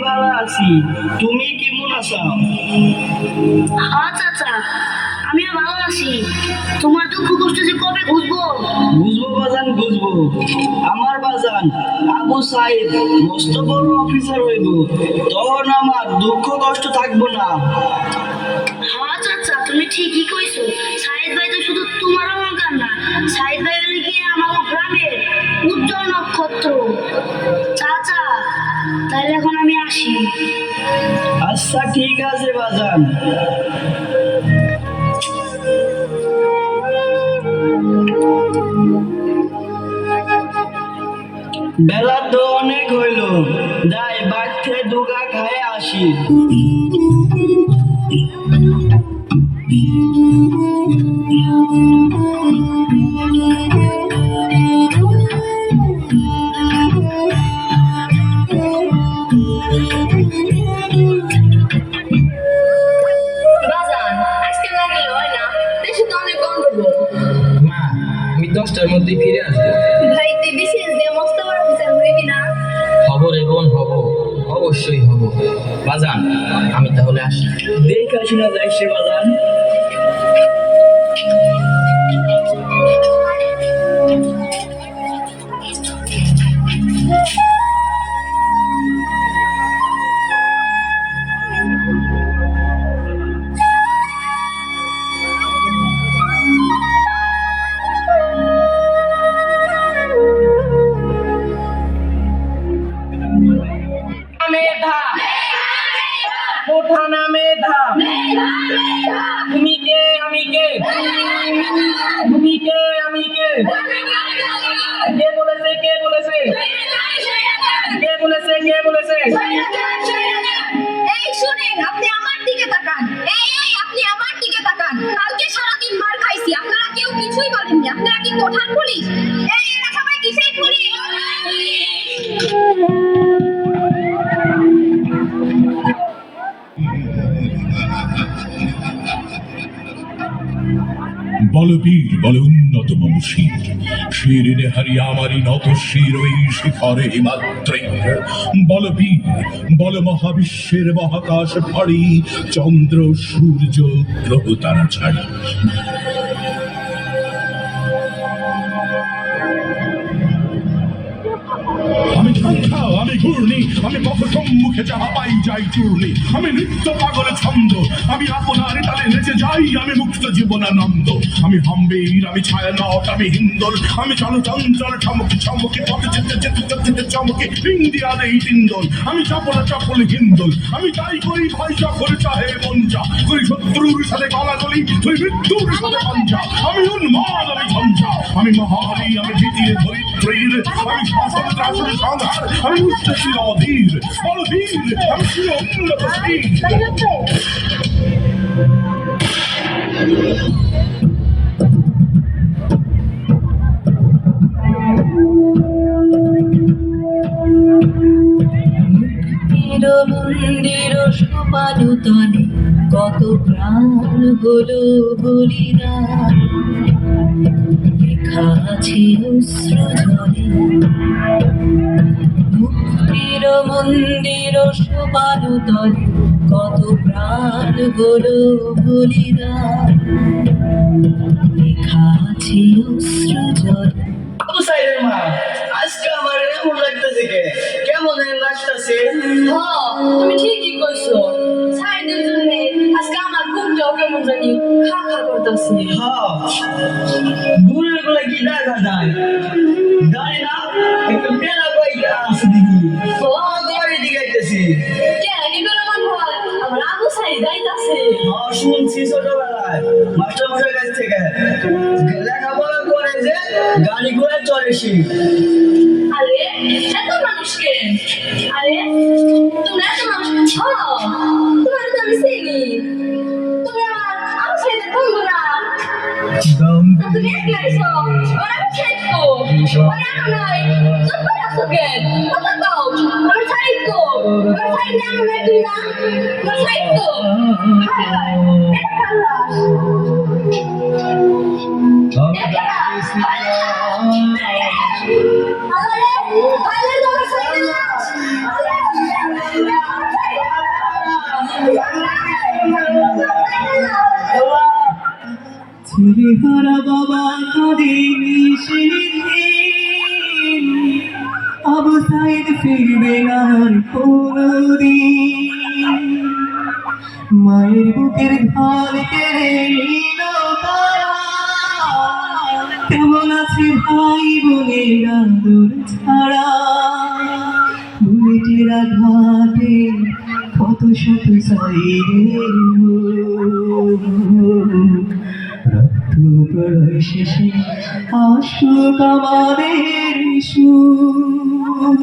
ভালো আছি, তুমি কেমন আছো? হ্যাঁ চাচা, আমিও ভালো আছি। তোমার দুঃখ কষ্ট যে কবে বুঝবো? বুঝবো বাজান, বুঝবো। আমার বাজান আবু সাইদ মস্ত বড় অফিসার হইব, তখন আমার দুঃখ কষ্ট থাকবো না। হ্যাঁ চাচা, তুমি ঠিকই কইছো। সাইদ ভাই তো শুধু তোমার অহংকার না, সাইদ ভাই হলে কি আমার গ্রামের উজ্জ্বল নক্ষত্র। চাচা, তাহলে এখন আমি আসি। আচ্ছা ঠিক আছে বাজান। বেলা তো অনেক হইল, যাই বাঘ থেকে দুগা খায় আসি। বাজান আজকে না গেলে হয় না, দেশে তো অনেক গন্ডগোল। মা, আমি 10টার মধ্যে ফিরে আসবো। ভাই তুই বিশেষ দিয়ে মস্ত বড় অফিসার হইবি না? হব রে বোন, হব, অবশ্যই হব। বাজান আমি তাহলে আসি। দেখে আসি না যাই সে বাজান। মেধা, ওঠা না মেধা। তুমি কে আমি কে? তুমি কে আমি কে? কে বলেছে কে বলেছে? কে বলেছে কে বলেছে? এই শুনেন, আপনি আমার দিকে তাকান। এই আপনি আমার দিকে তাকান। কালকে সারাদিন মার খাইছি, আপনারা কেউ কিছুই বলেননি। আপনারা কি কোঠার পুলিশ? এই এরা সবাই কিসের পুলিশ? বলবীর বলে উন্নত মনুষীর শিরিনে হারি আমারই নত শির ওই শিখরে হিমাত্রে। বলবীর বল মহাবিশ্বের মহাকাশ ভারী চন্দ্র সূর্য গ্রহ তারা ছাড়ি। আমি ঝঞ্ঝা, আমি ঘূর্ণি, আমি পথ সম্মুখে যাহা পাই যাই চূর্ণি। আমি নৃত্য পাগল ছন্দ, আমি আপনার তালে নেচে যাই, আমি মুক্ত জীবনানন্দ। আমি হাম্বীর, আমি ছায়ানট, আমি হিন্দোল, আমি চঞ্চল ঠমকি ছমকি পথে যেতে যেতে যেতে চমকি ইন্ডিয়া দেই তিন্দোল। আমি চাপলা চাপল হিন্দোল, আমি তাই করি ভয় যখন চাহে মঞ্চা করি শত্রুর সাথে গলাগলি, তুই মৃত্যুর সাথে পঞ্চা। আমি উন্মাদ, আমি ঝঞ্ঝা, আমি মহাবলী, আমি জিতিয়ে ধরিত্রীর, আমি শাসন ত্রাসন সংহার, আমি উচ্চশীল অধীর বলবীর, আমি চির উন্নত শীল। মন্দির সোপানো তলে কত প্রাণ হলো বলিদান, লেখা আছে অশ্রু ঝরে। মুক্তির মন্দির সোপানো তলে কত প্রাণ হলো বলিদান, লেখা আছে অশ্রু ঝরে। আবু সাইদের মা, আজকে আমার এমন লাগতেছে কে? কেমন লাগতেছে? হ্যাঁ, তুমি ঠিকই কইছো। সাইদের জন্য আজকে আমার বুকটাও কেমন জানি খা খা করতেছে। হ্যাঁ, দূরের গুলা কি দেখা যায়? জানি না, একটু পেলা কইটা আছে দেখি। তোমার দিকে আইতেছি। কে কি করে মন হয় আমার আবু সাইদ যাইতাছে? হ্যাঁ, শুনছি ছোটবেলায় মাস্টার মশাইয়ের কাছ থেকে লেখাপড়া করে যে গাড়ি ঘোড়া চড়ে সে। আরে এত মানুষকে, আরে তোমরা এত মানুষ, তোমার তো আমি চিনি। তুমি আমার আবু সাইদের বন্ধু না? তা তুমি একলা আইছো? ওরা আবু সাইদ কো? ওরা আনো নাই? চুপ করে আছো কেন? কথা কও। আমার সাইদ কো? আমার সাইদ না আনো নাই তুমি না? আমার সাইদ কো? হায় হায়, এটা পাল্লা। এটা আল্লাহ রে, আল্লাহ তোমার সাইদ না। ছেলেহারা বাবা কাঁদেনি সেদিন, আবু সাইদ ফিরবে না আর কোনদিন। মায়ের বুকের ঘর কেড়ে নিল তারা, কেমন আছে ভাই বোনের আদর ছাড়া। বুলেটের আঘাতে কত শত সাইদের রক্ত প্রলয় শেষে আসুক আমাদের সুখ।